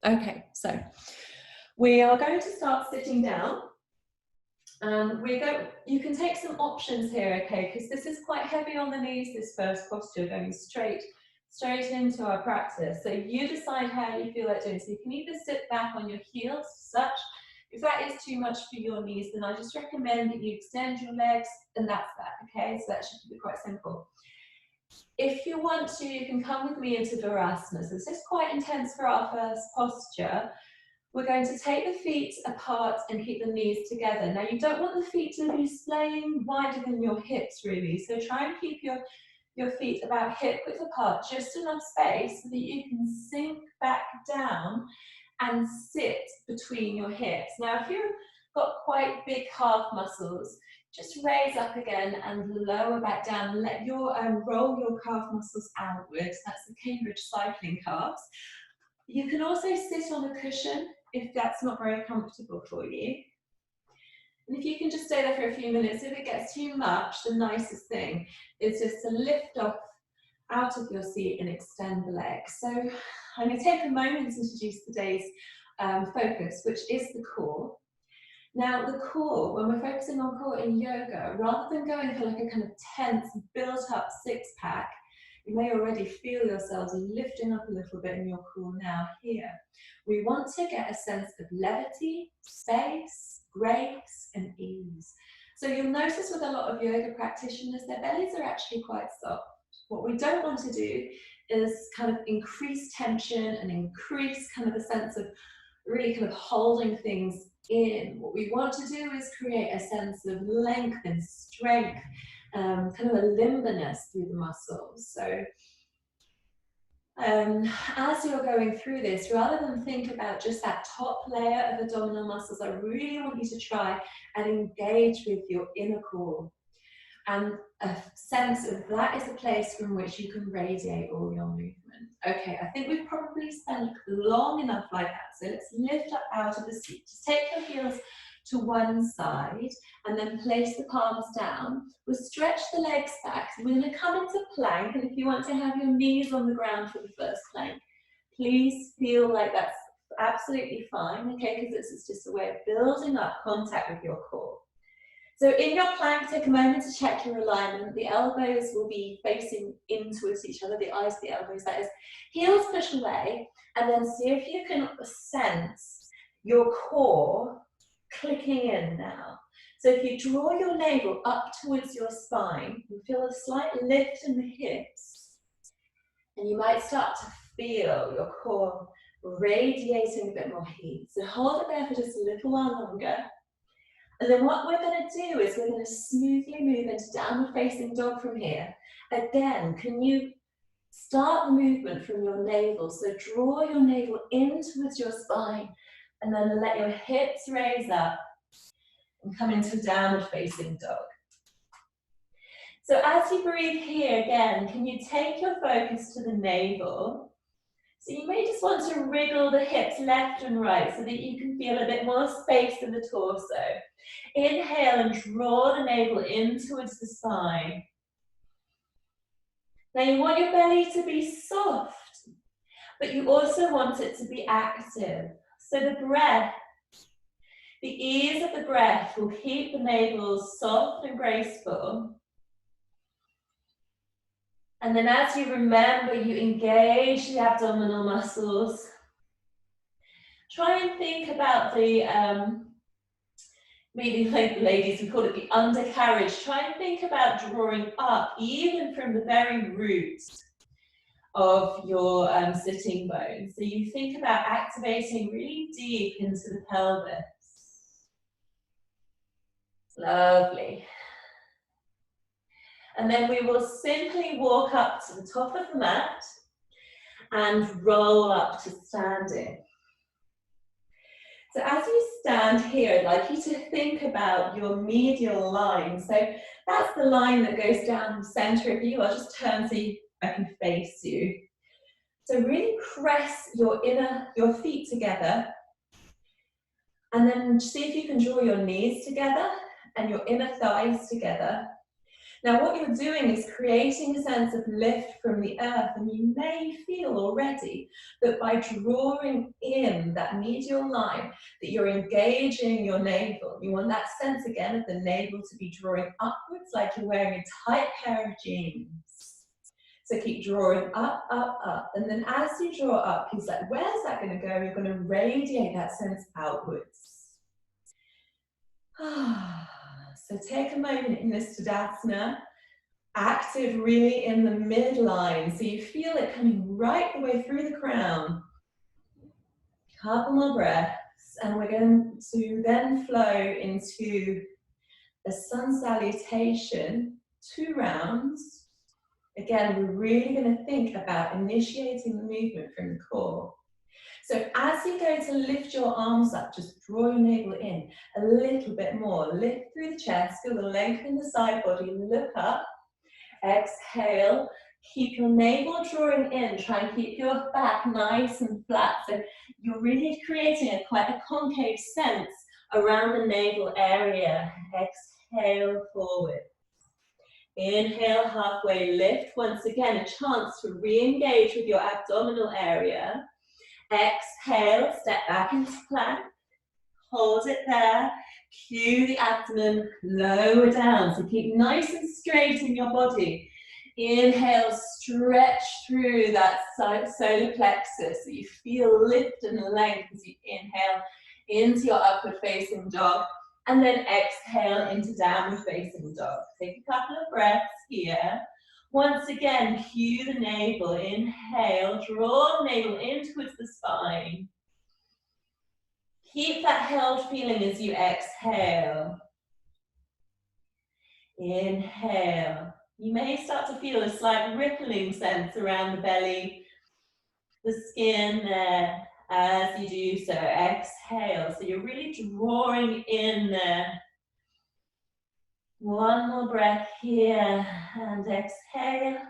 Okay, so we are going to start sitting down. You can take some options here, okay, because this is quite heavy on the knees, this first posture, going straight into our practice. So you decide how you feel like doing. So you can either sit back on your heels, such. If that is too much for your knees, then I just recommend that you extend your legs, and that's that, okay? So that should be quite simple. If you want to, you can come with me into Virasana. So this is quite intense for our first posture. We're going to take the feet apart and keep the knees together. Now, you don't want the feet to be splaying wider than your hips, really. So try and keep your feet about hip width apart, just enough space so that you can sink back down and sit between your hips. Now, if you've got quite big calf muscles, just raise up again and lower back down. Let your roll your calf muscles outwards. That's the Cambridge cycling calves. You can also sit on a cushion if that's not very comfortable for you. And if you can just stay there for a few minutes, if it gets too much, the nicest thing is just to lift off out of your seat and extend the legs. So I'm going to take a moment to introduce today's focus, which is the core. Now, the core, when we're focusing on core in yoga, rather than going for like a kind of tense, built-up six-pack, you may already feel yourselves lifting up a little bit in your core now here. We want to get a sense of levity, space, grace, and ease. So you'll notice with a lot of yoga practitioners, their bellies are actually quite soft. What we don't want to do is kind of increase tension and increase kind of a sense of really kind of holding things in. What we want to do is create a sense of length and strength, kind of a limberness through the muscles. So as you're going through this, rather than think about just that top layer of abdominal muscles, I really want you to try and engage with your inner core. And a sense of that is a place from which you can radiate all your movement. Okay, I think we've probably spent long enough like that. So let's lift up out of the seat. Just take your heels to one side and then place the palms down. We'll stretch the legs back. So we're going to come into plank. And if you want to have your knees on the ground for the first plank, please feel like that's absolutely fine, okay? Because this is just a way of building up contact with your core. So in your plank, take a moment to check your alignment. The elbows will be facing in towards each other, the eyes, the elbows, that is. Heels push away, and then see if you can sense your core clicking in now. So if you draw your navel up towards your spine, you feel a slight lift in the hips, and you might start to feel your core radiating a bit more heat. So hold it there for just a little while longer. And then what we're going to do is we're going to smoothly move into downward facing dog from here. Again, can you start the movement from your navel? So draw your navel in towards your spine and then let your hips raise up and come into downward facing dog. So as you breathe here again, can you take your focus to the navel? So you may just want to wriggle the hips left and right so that you can feel a bit more space in the torso. Inhale and draw the navel in towards the spine. Now you want your belly to be soft, but you also want it to be active. So the breath, the ease of the breath will keep the navel soft and graceful. And then as you remember, you engage the abdominal muscles. Try and think about the, maybe like the ladies, we call it the undercarriage. Try and think about drawing up, even from the very roots of your sitting bones. So you think about activating really deep into the pelvis. Lovely. And then we will simply walk up to the top of the mat and roll up to standing. So as you stand here, I'd like you to think about your medial line. So that's the line that goes down the center of you. I'll just turn so I can face you. So really press your feet together. And then see if you can draw your knees together and your inner thighs together. Now what you're doing is creating a sense of lift from the earth, and you may feel already that by drawing in that medial line, that you're engaging your navel. You want that sense again of the navel to be drawing upwards like you're wearing a tight pair of jeans. So keep drawing up, up, up. And then as you draw up, he's like, where's that going to go? You're going to radiate that sense outwards. So take a moment in this Tadasana, active really in the midline. So you feel it coming right the way through the crown. Couple more breaths, and we're going to then flow into a sun salutation, 2 rounds. Again, we're really going to think about initiating the movement from the core. So as you go to lift your arms up, just draw your navel in a little bit more. Lift through the chest, feel the length in the side body, look up, exhale. Keep your navel drawing in, try and keep your back nice and flat. So you're really creating quite a concave sense around the navel area. Exhale forward. Inhale, halfway lift. Once again, a chance to re-engage with your abdominal area. Exhale, step back into plank. Hold it there. Cue the abdomen, lower down. So keep nice and straight in your body. Inhale, stretch through that solar plexus so you feel lift and length as you inhale into your upward facing dog. And then exhale into downward facing dog. Take a couple of breaths here. Once again, cue the navel. Inhale, draw the navel in towards the spine. Keep that held feeling as you exhale. Inhale. You may start to feel a slight rippling sense around the belly, the skin there. As you do so, exhale. So you're really drawing in there. One more breath here, and exhale.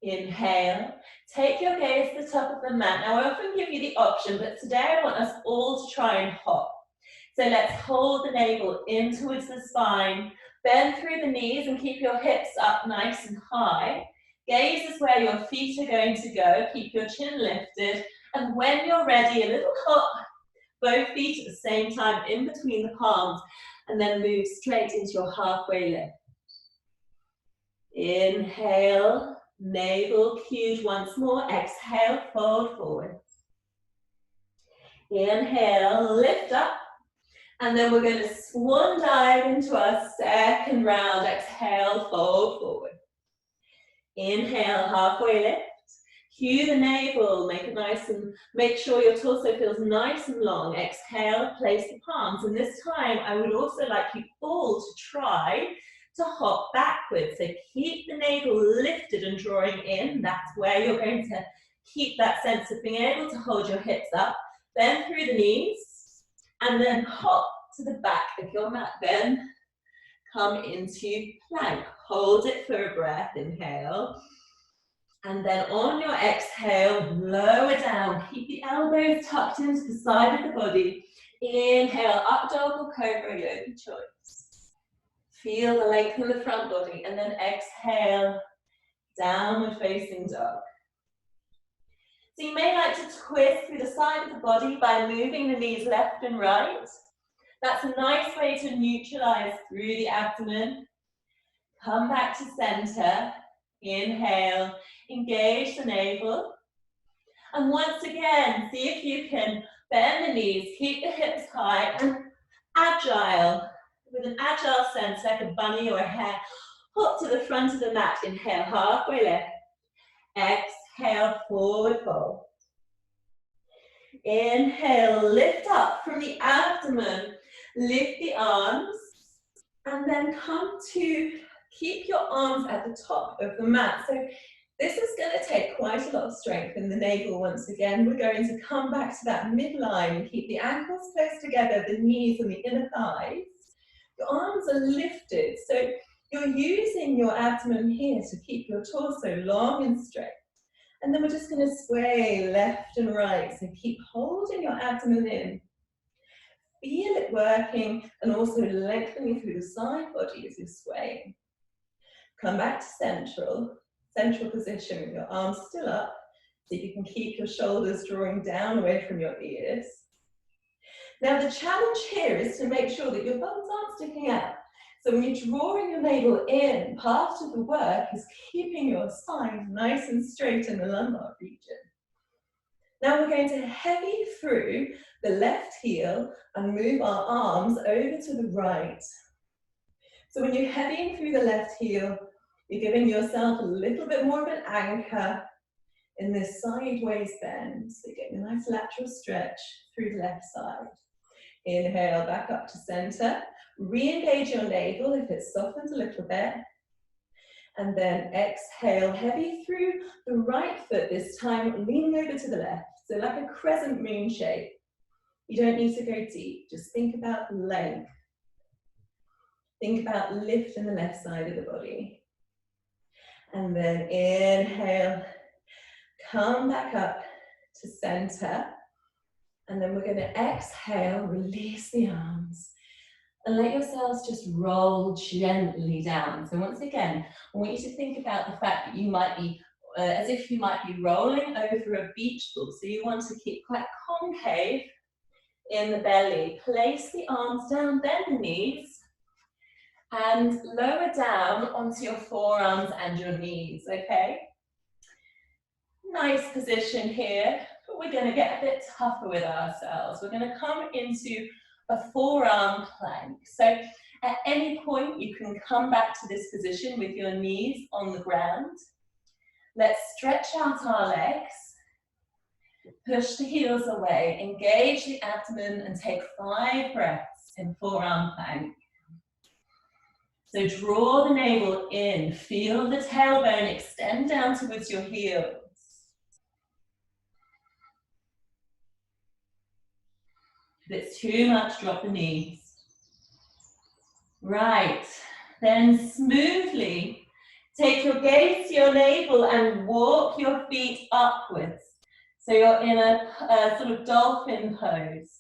Inhale. Take your gaze to the top of the mat. Now I often give you the option, but today I want us all to try and hop. So let's hold the navel in towards the spine. Bend through the knees and keep your hips up nice and high. Gaze is where your feet are going to go. Keep your chin lifted. And when you're ready, a little hop, both feet at the same time in between the palms, and then move straight into your halfway lift. Inhale, navel cued once more. Exhale, fold forward. Inhale, lift up. And then we're going to swan dive into our second round. Exhale, fold forward. Inhale, halfway lift. Cue the navel, make it nice and make sure your torso feels nice and long. Exhale, place the palms. And this time, I would also like you all to try to hop backwards. So keep the navel lifted and drawing in. That's where you're going to keep that sense of being able to hold your hips up. Bend through the knees, and then hop to the back of your mat. Then come into plank. Hold it for a breath. Inhale. And then on your exhale, lower down. Keep the elbows tucked into the side of the body. Inhale, up dog or cobra, your choice. Feel the length in the front body. And then exhale, downward facing dog. So you may like to twist through the side of the body by moving the knees left and right. That's a nice way to neutralize through the abdomen. Come back to center. Inhale, engage the navel. And once again, see if you can bend the knees, keep the hips high, and agile. With an agile sense, like a bunny or a hare, hop to the front of the mat. Inhale, halfway lift. Exhale, forward fold. Inhale, lift up from the abdomen. Lift the arms. And then come to keep your arms at the top of the mat. So this is going to take quite a lot of strength in the navel once again. We're going to come back to that midline and keep the ankles close together, the knees and the inner thighs. Your arms are lifted, so you're using your abdomen here to keep your torso long and straight. And then we're just going to sway left and right, so keep holding your abdomen in. Feel it working and also lengthening through the side body as you're swaying. Come back to central position with your arms still up, so you can keep your shoulders drawing down away from your ears. Now the challenge here is to make sure that your thumbs aren't sticking out. So when you're drawing your navel in, part of the work is keeping your spine nice and straight in the lumbar region. Now we're going to heavy through the left heel and move our arms over to the right. So when you're heavying through the left heel, you're giving yourself a little bit more of an anchor in this sideways bend. So you're getting a nice lateral stretch through the left side. Inhale, back up to center. Re-engage your navel if it softens a little bit. And then exhale, heavy through the right foot this time, leaning over to the left. So like a crescent moon shape. You don't need to go deep, just think about length. Think about lift in the left side of the body. And then inhale, come back up to center. And then we're going to exhale, release the arms. And let yourselves just roll gently down. So once again, I want you to think about the fact that you might be, as if you might be rolling over a beach ball. So you want to keep quite concave in the belly. Place the arms down, bend the knees, and lower down onto your forearms and your knees, okay? Nice position here, but we're going to get a bit tougher with ourselves. We're going to come into a forearm plank. So at any point you can come back to this position with your knees on the ground. Let's stretch out our legs. Push the heels away. Engage the abdomen and take 5 breaths in forearm plank. So draw the navel in. Feel the tailbone extend down towards your heels. If it's too much, drop the knees. Right, then smoothly take your gaze to your navel and walk your feet upwards. So you're in a sort of dolphin pose.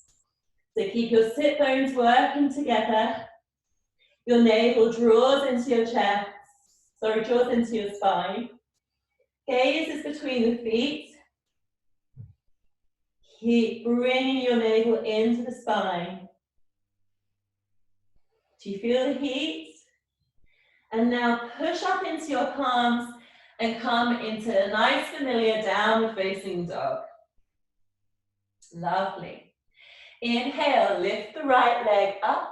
So keep your sit bones working together. Your navel draws into your chest, draws into your spine. Gaze is between the feet. Keep bringing your navel into the spine. Do you feel the heat? And now push up into your palms and come into a nice familiar downward facing dog. Lovely. Inhale, lift the right leg up.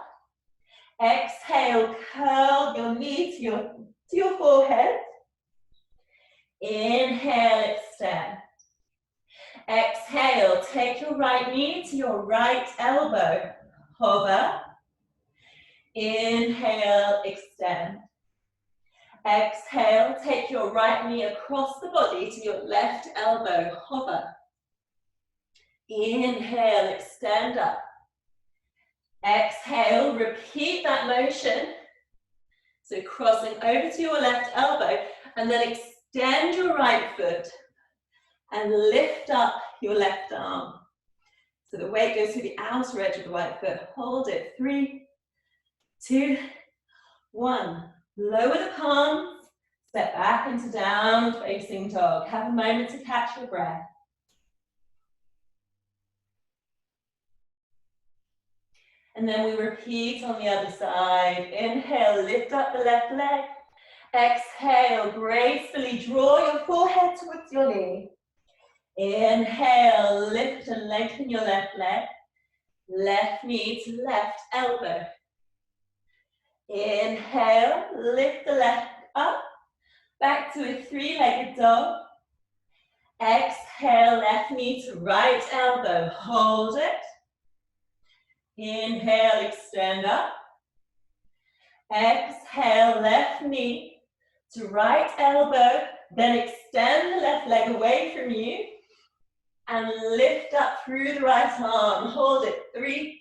Exhale, curl your knee to your forehead. Inhale, extend. Exhale, take your right knee to your right elbow. Hover. Inhale, extend. Exhale, take your right knee across the body to your left elbow. Hover. Inhale, extend up. Exhale, repeat that motion. So crossing over to your left elbow and then extend your right foot and lift up your left arm. So the weight goes through the outer edge of the right foot. Hold it. 3, 2, 1. Lower the palms. Step back into downward facing dog. Have a moment to catch your breath. And then we repeat on the other side. Inhale, lift up the left leg. Exhale, gracefully draw your forehead towards your knee. Inhale, lift and lengthen your left leg. Left knee to left elbow. Inhale, lift the left up. Back to a 3-legged dog. Exhale, left knee to right elbow. Hold it. Inhale, extend up. Exhale, left knee to right elbow. Then extend the left leg away from you. And lift up through the right arm. Hold it. 3,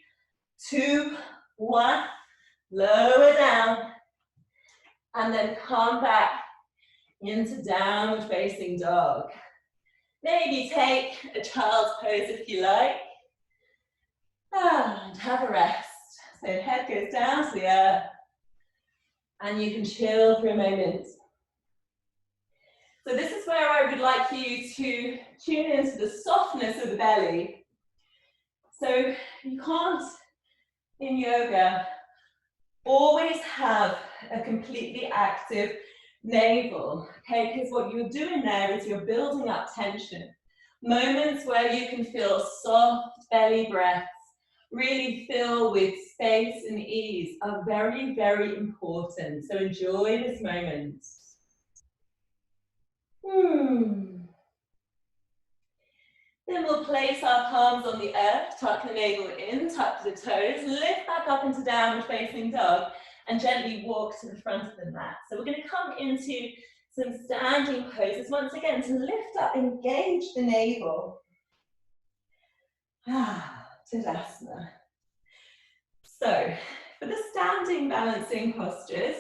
2, 1. Lower down. And then come back into downward facing dog. Maybe take a child's pose if you like. And have a rest. So head goes down to the earth. And you can chill for a moment So this is where I would like you to tune into the softness of the belly. So you can't, in yoga, always have a completely active navel, okay? Because what you're doing there is you're building up tension. Moments where you can feel soft belly breaths, really fill with space and ease, are very, very important. So enjoy this moment. Then we'll place our palms on the earth, tuck the navel in, tuck the toes, lift back up into downward facing dog, and gently walk to the front of the mat. So we're going to come into some standing poses once again to lift up, engage the navel. Tadasana. So for the standing balancing postures,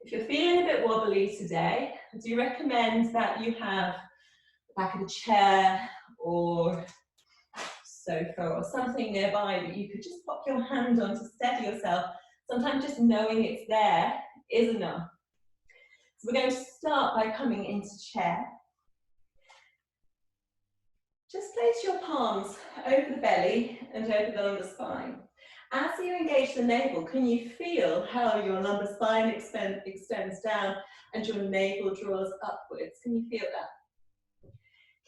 if you're feeling a bit wobbly today, I do recommend that you have the back of a chair or sofa or something nearby that you could just pop your hand on to steady yourself. Sometimes just knowing it's there is enough. So we're going to start by coming into chair. Just place your palms over the belly and over the lumbar spine. As you engage the navel, can you feel how your lumbar spine extends down and your navel draws upwards? Can you feel that?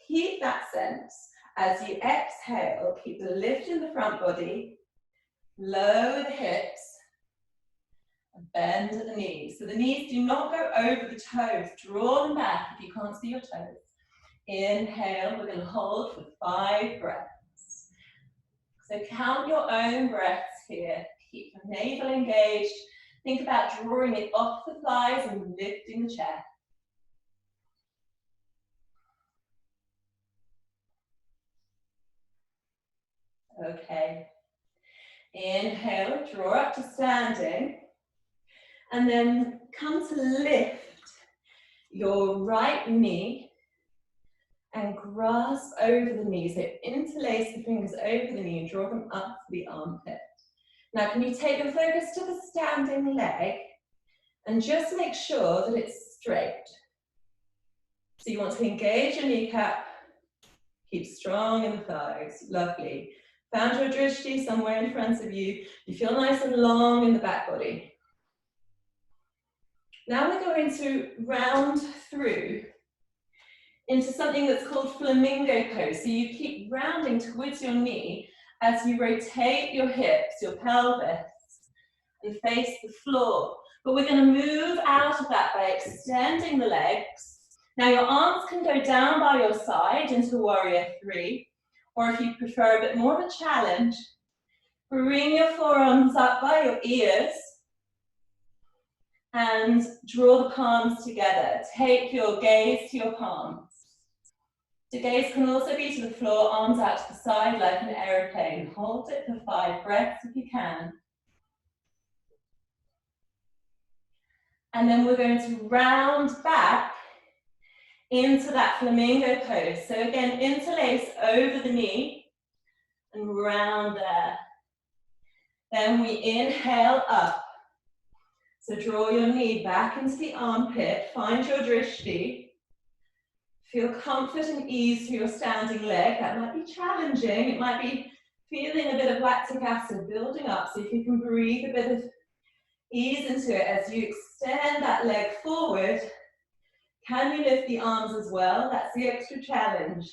Keep that sense. As you exhale, keep the lift in the front body, lower the hips, and bend at the knees. So the knees do not go over the toes. Draw them back if you can't see your toes. Inhale, we're going to hold for 5 breaths. So count your own breaths here. Keep the navel engaged. Think about drawing it off the thighs and lifting the chest. Okay. Inhale, draw up to standing. And then come to lift your right knee and grasp over the knee. So interlace the fingers over the knee and draw them up to the armpit. Now, can you take your focus to the standing leg and just make sure that it's straight. So you want to engage your kneecap, keep strong in the thighs, lovely. Found your drishti somewhere in front of you. You feel nice and long in the back body. Now we're going to round through into something that's called Flamingo Pose. So you keep rounding towards your knee as you rotate your hips, your pelvis, and face the floor. But we're going to move out of that by extending the legs. Now your arms can go down by your side into Warrior 3, or if you prefer a bit more of a challenge, bring your forearms up by your ears and draw the palms together. Take your gaze to your palms. The gaze can also be to the floor, arms out to the side like an aeroplane. Hold it for 5 breaths if you can. And then we're going to round back into that flamingo pose. So again, interlace over the knee and round there. Then we inhale up. So draw your knee back into the armpit, find your drishti. Feel comfort and ease through your standing leg. That might be challenging. It might be feeling a bit of lactic acid building up. So if you can breathe a bit of ease into it as you extend that leg forward. Can you lift the arms as well? That's the extra challenge.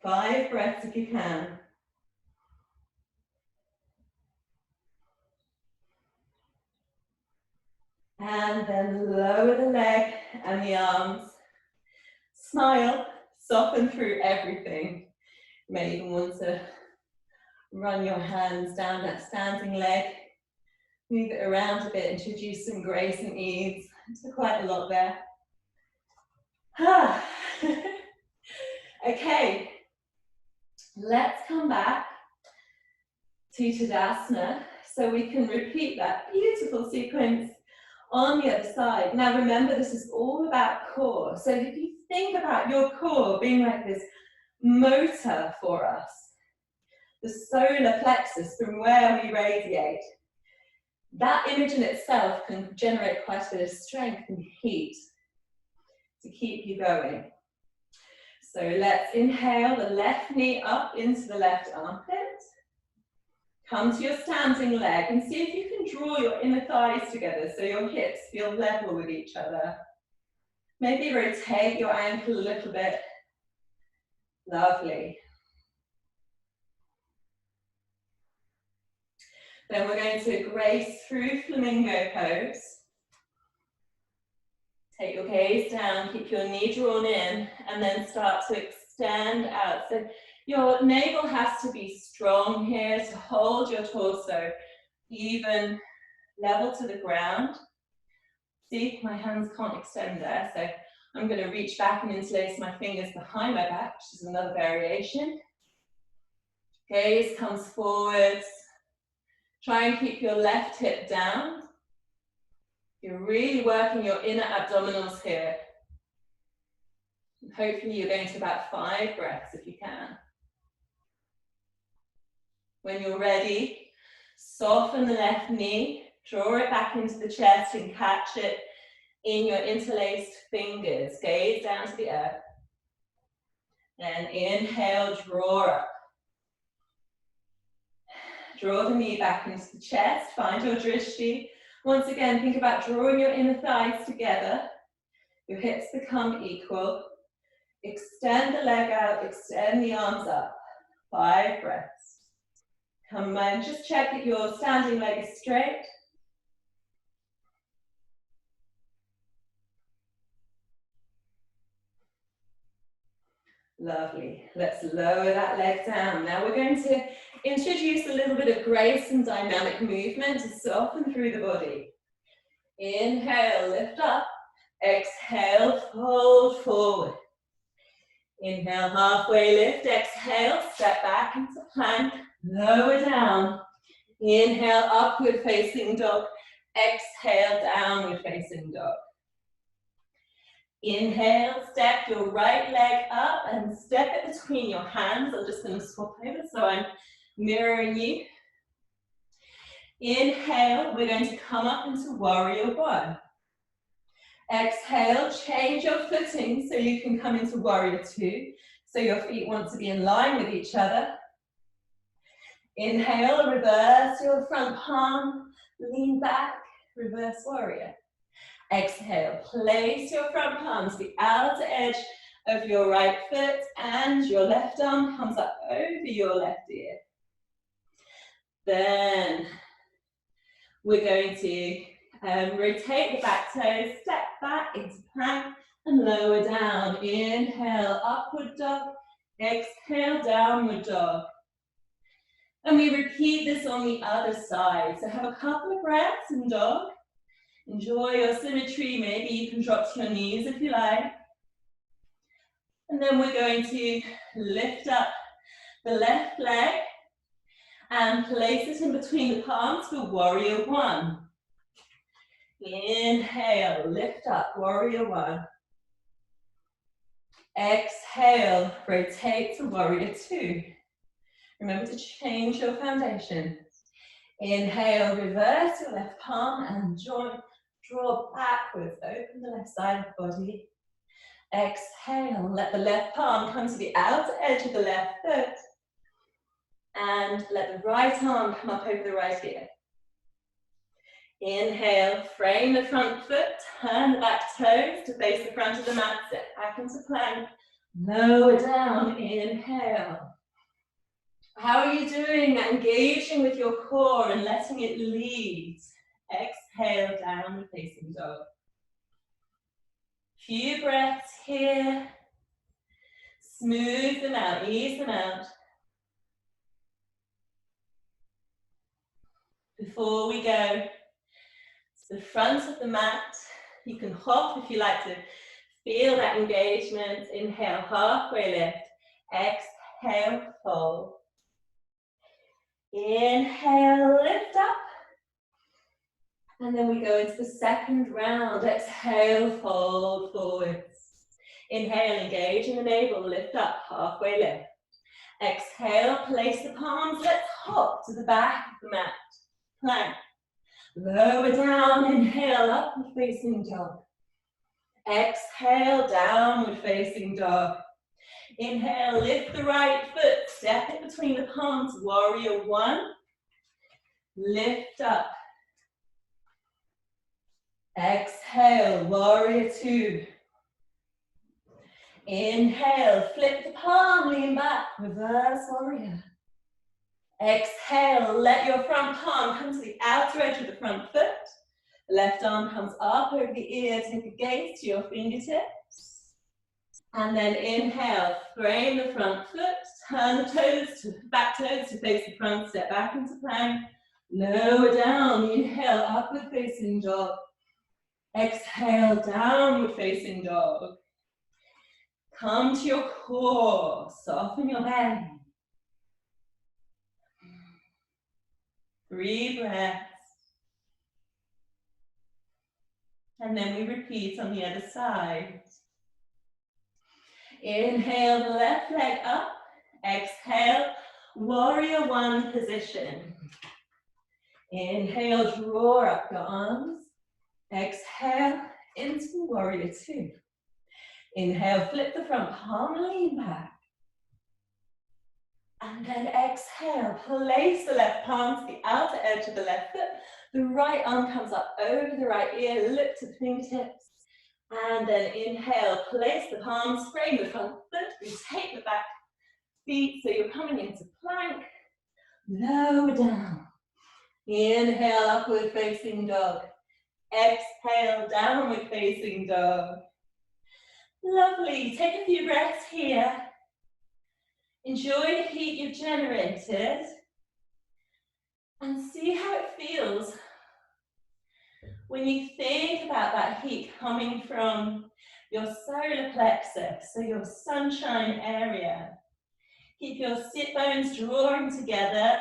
Five breaths if you can. And then lower the leg and the arms. Smile, soften through everything. You may even want to run your hands down that standing leg. Move it around a bit, introduce some grace and ease. It's quite a lot there. Okay, let's come back to Tadasana so we can repeat that beautiful sequence on the other side. Now remember, this is all about core. So if you think about your core being like this motor for us, the solar plexus from where we radiate, That image in itself can generate quite a bit of strength and heat to keep you going. So let's inhale the left knee up into the left armpit. Come to your standing leg and see if you can draw your inner thighs together so your hips feel level with each other. Maybe rotate your ankle a little bit. Lovely. Then we're going to grace through Flamingo Pose. Take your gaze down, keep your knee drawn in, and then start to extend out. So your navel has to be strong here to hold your torso even, level to the ground. See, my hands can't extend there, so I'm going to reach back and interlace my fingers behind my back, which is another variation. Gaze comes forwards. Try and keep your left hip down. You're really working your inner abdominals here. And hopefully you're going to about 5 breaths if you can. When you're ready, soften the left knee, draw it back into the chest and catch it in your interlaced fingers. Gaze down to the earth. Then inhale, draw up. Draw the knee back into the chest, find your drishti. Once again, think about drawing your inner thighs together. Your hips become equal. Extend the leg out, extend the arms up. 5 breaths. Come on, just check that your standing leg is straight. Lovely. Let's lower that leg down. Now we're going to introduce a little bit of grace and dynamic movement to soften through the body. Inhale, lift up. Exhale, fold forward. Inhale, halfway lift. Exhale, step back into plank. Lower down. Inhale, upward facing dog. Exhale, downward facing dog. Inhale, step your right leg up and step it between your hands. I'm just going to swap over so I'm mirroring you. Inhale, we're going to come up into warrior one. Exhale, change your footing so you can come into warrior two. So your feet want to be in line with each other. Inhale, reverse your front palm, lean back, reverse warrior. Exhale, place your front palm to the outer edge of your right foot and your left arm comes up over your left ear. Then we're going to rotate the back toes, step back into plank and lower down. Inhale, upward dog. Exhale, downward dog. And we repeat this on the other side. So have a couple of breaths in dog. Enjoy your symmetry. Maybe you can drop to your knees if you like. And then we're going to lift up the left leg and place it in between the palms for warrior one. Inhale, lift up, warrior one. Exhale, rotate to warrior two. Remember to change your foundation. Inhale, reverse your left palm and draw backwards, open the left side of the body. Exhale, let the left palm come to the outer edge of the left foot. And let the right arm come up over the right ear. Inhale, frame the front foot, turn the back toes to face the front of the mat, step back into plank, lower down, inhale. How are you doing? Engaging with your core and letting it lead. Exhale, downward facing dog. Few breaths here. Smooth them out, ease them out. Before we go to the front of the mat, you can hop if you like to feel that engagement. Inhale, halfway lift. Exhale, fold. Inhale, lift up. And then we go into the second round. Exhale, fold forwards. Inhale, engage in the navel, lift up, halfway lift. Exhale, place the palms. Let's hop to the back of the mat. Plank. Lower down, inhale, upward facing dog. Exhale, downward facing dog. Inhale, lift the right foot, step it between the palms, warrior one. Lift up. Exhale, warrior two. Inhale, flip the palm, lean back, reverse warrior. Exhale, let your front palm come to the outer edge of the front foot. Left arm comes up over the ear, take a gaze to your fingertips. And then inhale, frame the front foot, turn the toes to back toes to face the front, step back into plank. Lower down, inhale, upward facing dog. Exhale, downward facing dog. Come to your core, soften your belly. 3 breaths. And then we repeat on the other side. Inhale the left leg up. Exhale, warrior one position. Inhale, draw up your arms. Exhale, into warrior two. Inhale, flip the front palm, lean back. And then exhale, place the left palm to the outer edge of the left foot. The right arm comes up over the right ear, look to the fingertips. And then inhale, place the palms, frame the front foot, rotate the back feet so you're coming into plank. Lower down. Inhale, upward facing dog. Exhale, downward facing dog. Lovely, take a few breaths here. Enjoy the heat you've generated and see how it feels when you think about that heat coming from your solar plexus, so your sunshine area. Keep your sit bones drawing together,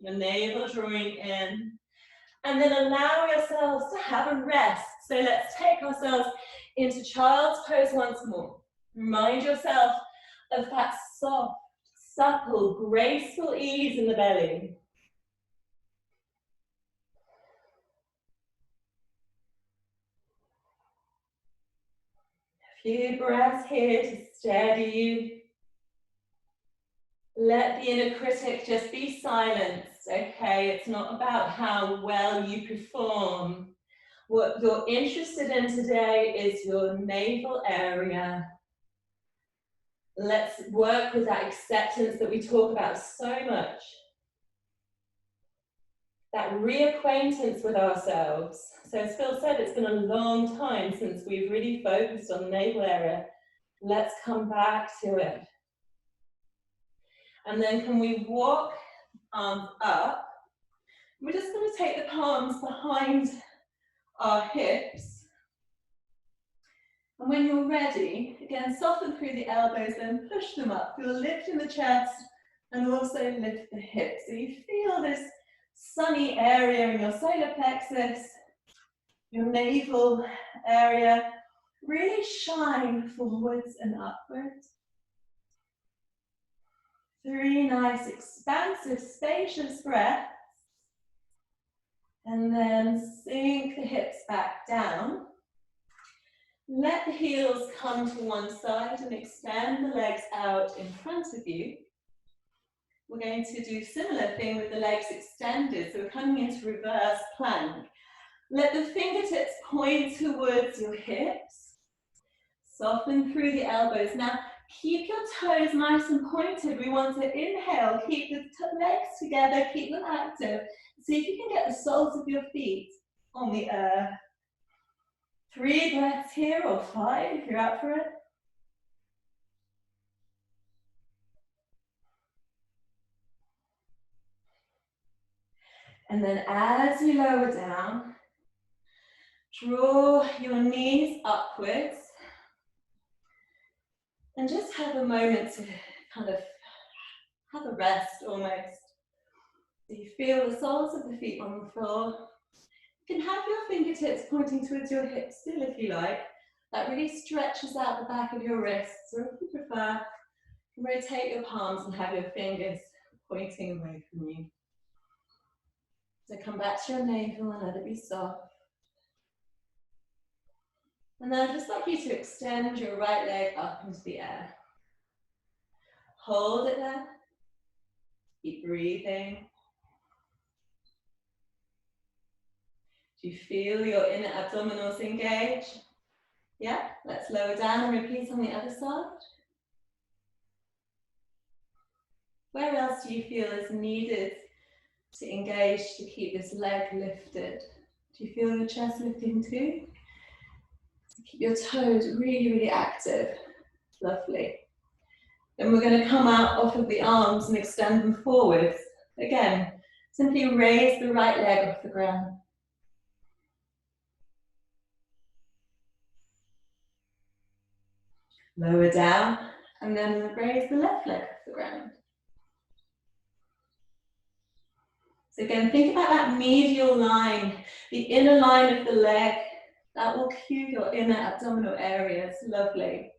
your navel drawing in, and then allow yourselves to have a rest. So let's take ourselves into child's pose once more. Remind yourself of that soft, supple, graceful ease in the belly. A few breaths here to steady you. Let the inner critic just be silenced, okay? It's not about how well you perform. What you're interested in today is your navel area. Let's work with that acceptance that we talk about so much. That reacquaintance with ourselves. So as Phil said, it's been a long time since we've really focused on the navel area. Let's come back to it. And then can we walk arms up? We're just going to take the palms behind our hips. And when you're ready, again, soften through the elbows, then push them up. Feel a lift in the chest and also lift the hips. So you feel this sunny area in your solar plexus, your navel area, really shine forwards and upwards. 3 nice, expansive, spacious breaths. And then sink the hips back down. Let the heels come to one side and extend the legs out in front of you. We're going to do a similar thing with the legs extended. So we're coming into reverse plank. Let the fingertips point towards your hips. Soften through the elbows. Now, keep your toes nice and pointed. We want to inhale, keep the legs together, keep them active. See if you can get the soles of your feet on the earth. 3 breaths here, or 5 if you're up for it. And then as you lower down, draw your knees upwards. And just have a moment to kind of have a rest almost. So you feel the soles of the feet on the floor. You can have your fingertips pointing towards your hips still if you like. That really stretches out the back of your wrists. Or if you prefer, you can rotate your palms and have your fingers pointing away from you. So come back to your navel and let it be soft. And then I'd just like you to extend your right leg up into the air. Hold it there. Keep breathing. Do you feel your inner abdominals engage? Yeah, let's lower down and repeat on the other side. Where else do you feel is needed to engage to keep this leg lifted? Do you feel your chest lifting too? So keep your toes really, really active. Lovely. Then we're going to come out off of the arms and extend them forwards. Again, simply raise the right leg off the ground. Lower down, and then raise the left leg off the ground. So again, think about that medial line, the inner line of the leg. That will cue your inner abdominal areas. Lovely.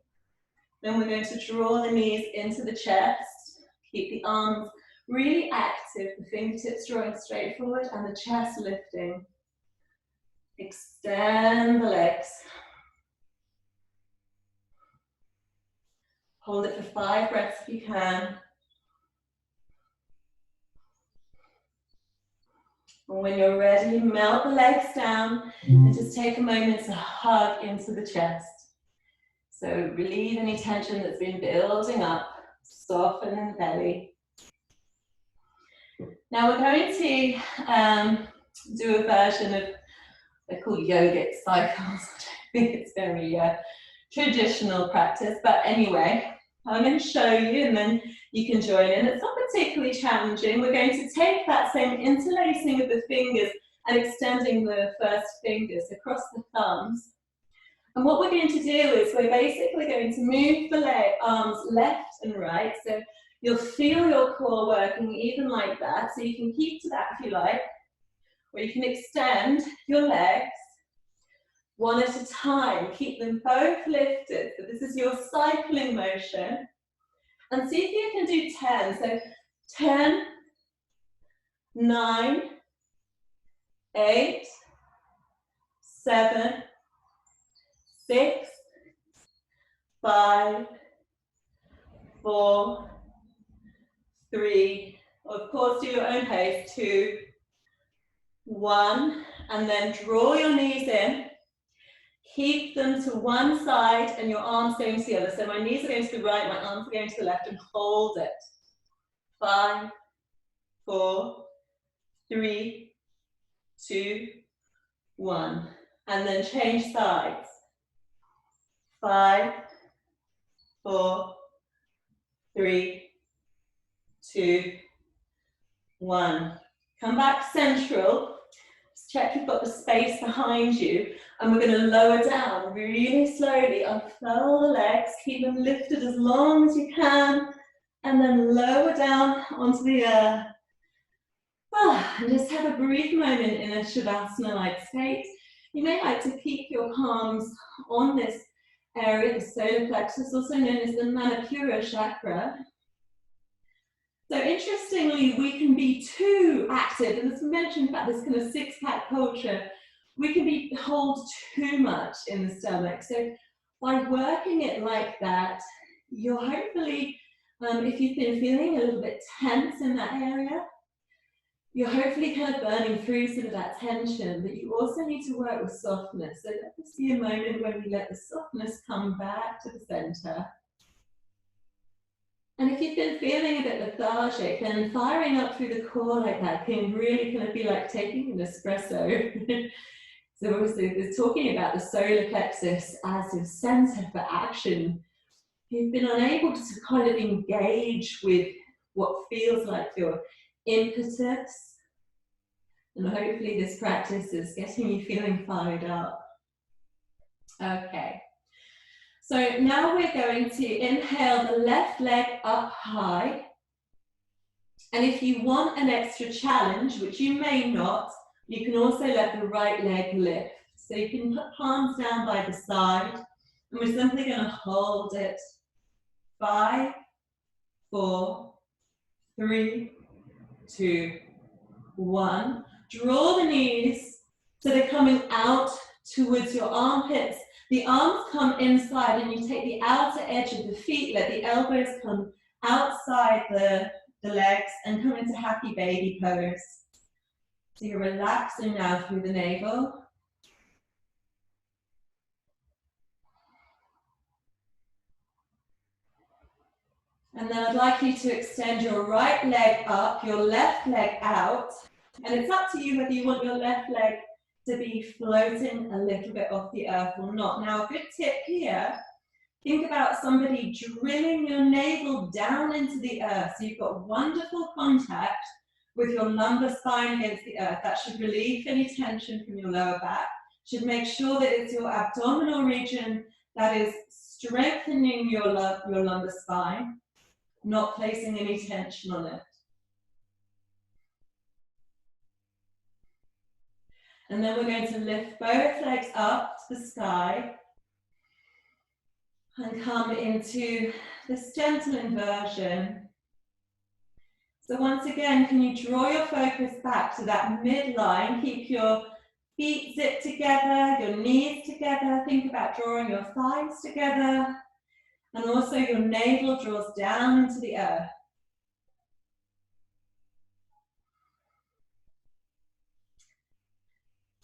Then we're going to draw the knees into the chest. Keep the arms really active, the fingertips drawing straight forward and the chest lifting. Extend the legs. Hold it for 5 breaths if you can. And when you're ready, melt the legs down and just take a moment to hug into the chest. So relieve any tension that's been building up, soften in the belly. Now we're going to do a version of, they're called Yogic Cycles. I don't think it's very traditional practice, but anyway, I'm going to show you and then you can join in. It's not particularly challenging. We're going to take that same interlacing of the fingers and extending the first fingers across the thumbs. And what we're going to do is we're basically going to move the arms left and right. So you'll feel your core working even like that. So you can keep to that if you like. Or you can extend your legs one at a time. Keep them both lifted. So this is your cycling motion. And see if you can do 10. So 10, 9, 8, 7, 6, 5, 4, 3, of course do your own pace, 2, 1, and then draw your knees in. Keep them to one side and your arms going to the other. So my knees are going to the right, my arms are going to the left, and hold it. 5, 4, 3, 2, 1. And then change sides. 5, 4, 3, 2, 1. Come back central. Just check you've got the space behind you. And we're going to lower down really slowly. Unfurl the legs. Keep them lifted as long as you can. And then lower down onto the earth. And just have a brief moment in a Shavasana-like state. You may like to keep your palms on this area, the solar plexus, also known as the Manipura Chakra. So interestingly, we can be too active, and as we mentioned about this kind of six-pack culture, we can hold too much in the stomach. So by working it like that, you're hopefully, if you've been feeling a little bit tense in that area, you're hopefully kind of burning through some of that tension, but you also need to work with softness. So let's see a moment when we let the softness come back to the center. And if you've been feeling a bit lethargic, then firing up through the core like that can really kind of be like taking an espresso. So obviously we're talking about the solar plexus as your center for action. You've been unable to kind of engage with what feels like your impetus, and hopefully this practice is getting you feeling fired up. Okay, so now we're going to inhale the left leg up high, and if you want an extra challenge, which you may not, you can also let the right leg lift. So you can put palms down by the side, and we're simply going to hold it. 5, 4, 3, 2, 1. Draw the knees so they're coming out towards your armpits. The arms come inside and you take the outer edge of the feet, let the elbows come outside the legs and come into happy baby pose. So you're relaxing now through the navel. And then I'd like you to extend your right leg up, your left leg out. And it's up to you whether you want your left leg to be floating a little bit off the earth or not. Now, a good tip here, think about somebody drilling your navel down into the earth. So you've got wonderful contact with your lumbar spine against the earth. That should relieve any tension from your lower back. Should make sure that it's your abdominal region that is strengthening your lumbar spine, not placing any tension on it. And then we're going to lift both legs up to the sky and come into this gentle inversion. So once again, can you draw your focus back to that midline? Keep your feet zipped together, your knees together. Think about drawing your thighs together. And also your navel draws down into the earth.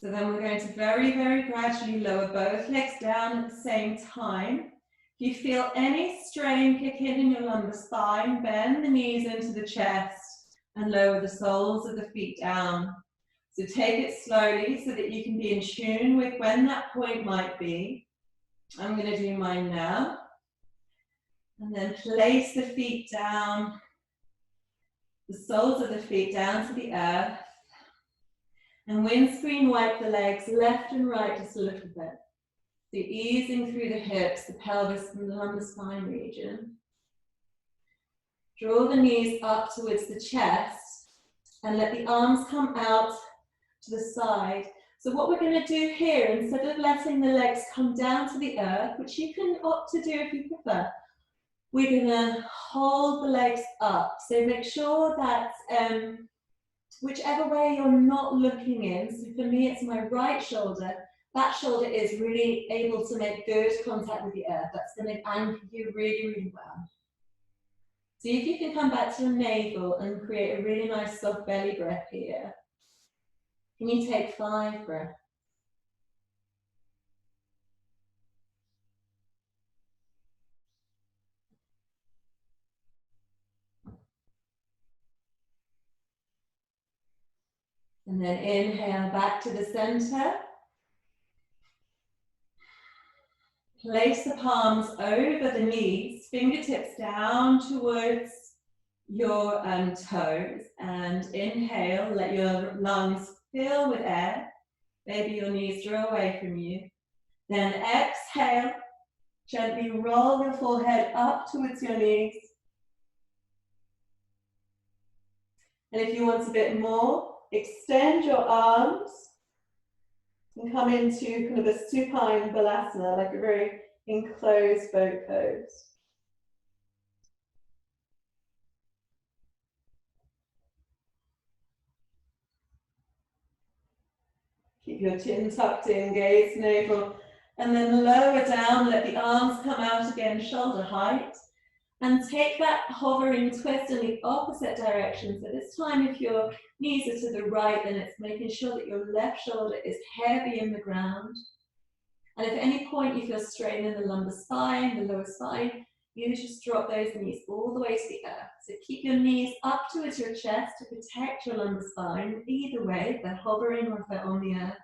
So then we're going to very, very gradually lower both legs down at the same time. If you feel any strain kick in your lumbar spine, bend the knees into the chest and lower the soles of the feet down. So take it slowly so that you can be in tune with when that point might be. I'm going to do mine now. And then place the feet down, the soles of the feet down to the earth. And windscreen wipe the legs left and right just a little bit. So easing through the hips, the pelvis and the lumbar spine region. Draw the knees up towards the chest and let the arms come out to the side. So what we're going to do here, instead of letting the legs come down to the earth, which you can opt to do if you prefer, we're going to hold the legs up. So make sure that whichever way you're not looking in, so for me it's my right shoulder, that shoulder is really able to make good contact with the earth. That's going to anchor you really, really well. See if you can come back to your navel and create a really nice soft belly breath here. Can you take 5 breaths? And then inhale back to the center. Place the palms over the knees, fingertips down towards your toes. And inhale, let your lungs fill with air. Maybe your knees draw away from you. Then exhale, gently roll your forehead up towards your knees. And if you want a bit more, extend your arms and come into kind of a supine balasana, like a very enclosed boat pose. Keep your chin tucked in, gaze navel, and then lower down, let the arms come out again, shoulder height. And take that hovering twist in the opposite direction. So this time, if your knees are to the right, then it's making sure that your left shoulder is heavy in the ground. And if at any point you feel strain in the lumbar spine, the lower spine, you just drop those knees all the way to the earth. So keep your knees up towards your chest to protect your lumbar spine. Either way, they're hovering or if they're on the earth.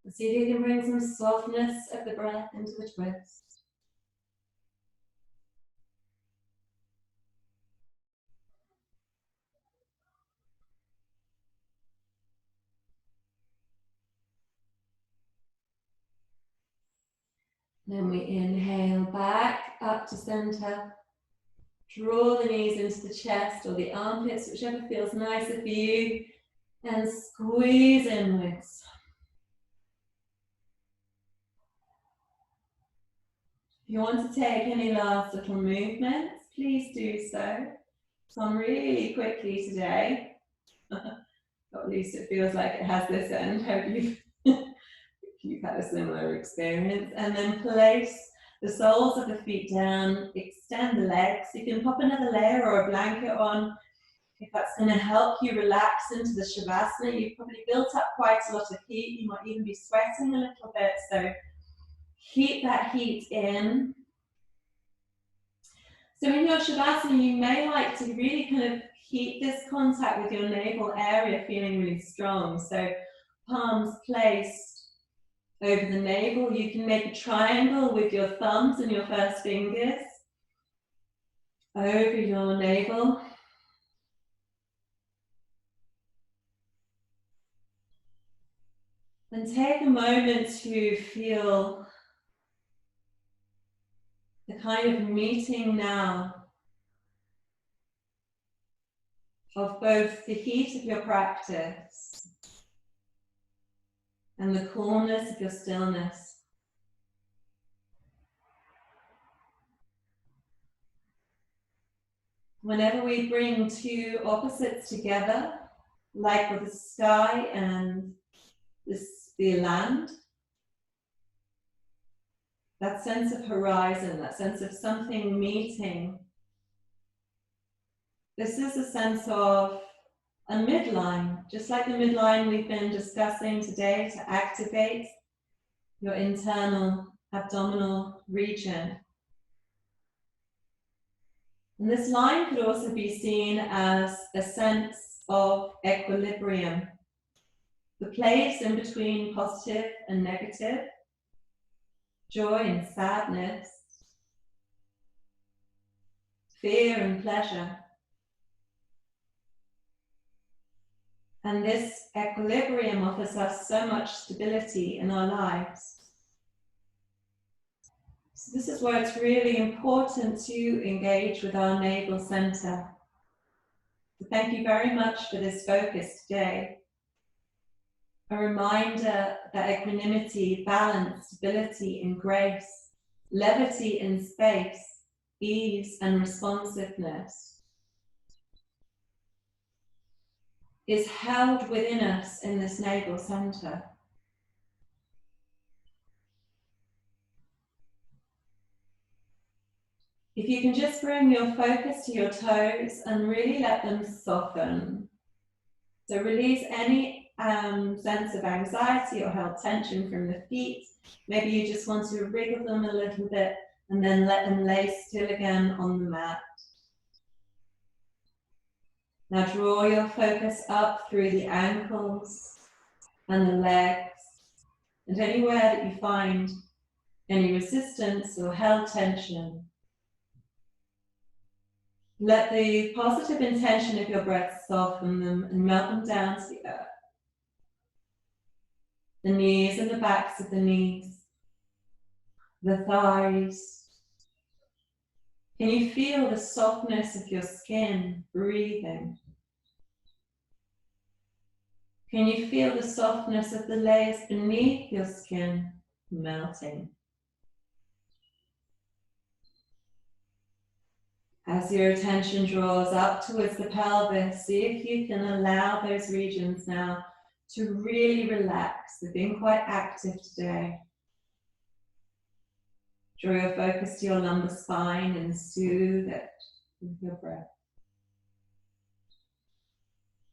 And see if you can bring some softness of the breath into the twist. Then we inhale back up to center. Draw the knees into the chest or the armpits, whichever feels nicer for you. And squeeze inwards. If you want to take any last little movements, please do so. So I'm really quickly today. Or at least it feels like it has this end. Hope you've had a similar experience. And then place the soles of the feet down, extend the legs. You can pop another layer or a blanket on if that's going to help you relax into the Shavasana. You've probably built up quite a lot of heat. You might even be sweating a little bit, so keep that heat in. So in your Shavasana, you may like to really kind of keep this contact with your navel area feeling really strong. So palms placed over the navel. You can make a triangle with your thumbs and your first fingers over your navel. And take a moment to feel the kind of meeting now of both the heat of your practice and the coolness of your stillness. Whenever we bring two opposites together, like with the sky and the land, that sense of horizon, that sense of something meeting, this is a sense of a midline, just like the midline we've been discussing today to activate your internal abdominal region. And this line could also be seen as a sense of equilibrium, the place in between positive and negative, joy and sadness, fear and pleasure. And this equilibrium offers us so much stability in our lives. So this is where it's really important to engage with our navel center. So thank you very much for this focus today. A reminder that equanimity, balance, stability, and grace, levity in space, ease and responsiveness is held within us in this navel center. If you can just bring your focus to your toes and really let them soften. So release any sense of anxiety or held tension from the feet. Maybe you just want to wriggle them a little bit and then let them lay still again on the mat. Now draw your focus up through the ankles and the legs, and anywhere that you find any resistance or held tension. Let the positive intention of your breath soften them and melt them down to the earth. The knees and the backs of the knees, the thighs. Can you feel the softness of your skin breathing? Can you feel the softness of the layers beneath your skin melting? As your attention draws up towards the pelvis, see if you can allow those regions now to really relax. We've been quite active today. Draw your focus to your lumbar spine and soothe it with your breath.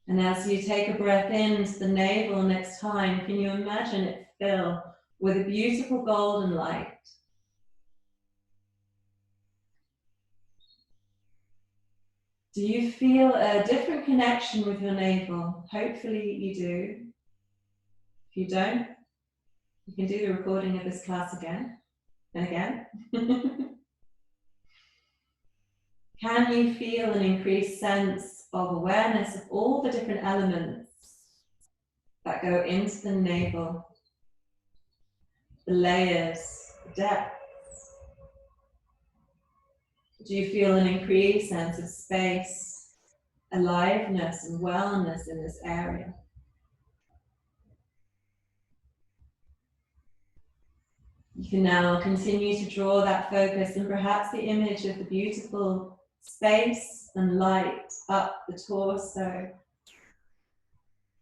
And as you take a breath into the navel next time, can you imagine it fill with a beautiful golden light? Do you feel a different connection with your navel? Hopefully you do. If you don't, you can do the recording of this class again and again. Can you feel an increased sense of awareness of all the different elements that go into the navel? The layers, the depth. Do you feel an increased sense of space, aliveness and wellness in this area? You can now continue to draw that focus and perhaps the image of the beautiful space and light up the torso,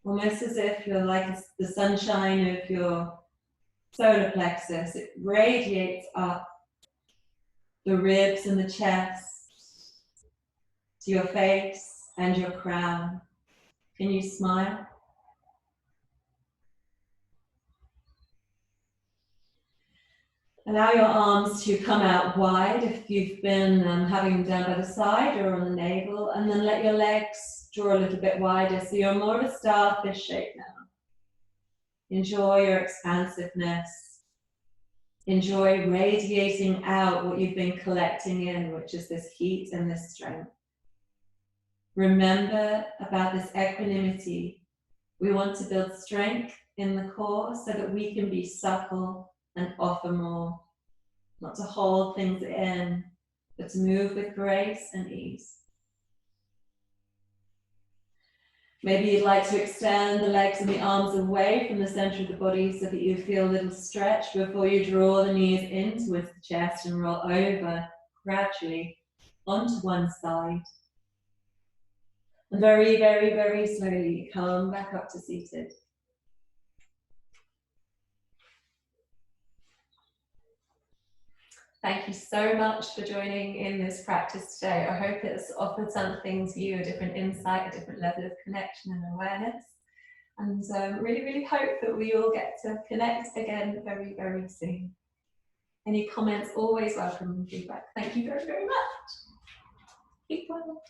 almost as if you're like the sunshine of your solar plexus. It radiates up the ribs and the chest to your face and your crown. Can you smile? Allow your arms to come out wide if you've been having them down by the side or on the navel, and then let your legs draw a little bit wider so you're more of a starfish shape now. Enjoy your expansiveness. Enjoy radiating out what you've been collecting in, which is this heat and this strength. Remember about this equanimity. We want to build strength in the core so that we can be supple and offer more, not to hold things in, but to move with grace and ease. Maybe you'd like to extend the legs and the arms away from the center of the body so that you feel a little stretch before you draw the knees in towards the chest and roll over gradually onto one side. And very, very, very slowly come back up to seated. Thank you so much for joining in this practice today. I hope it's offered something to you, a different insight, a different level of connection and awareness. And really, really hope that we all get to connect again very, very soon. Any comments, always welcome, and feedback. Thank you very, very much. Keep well.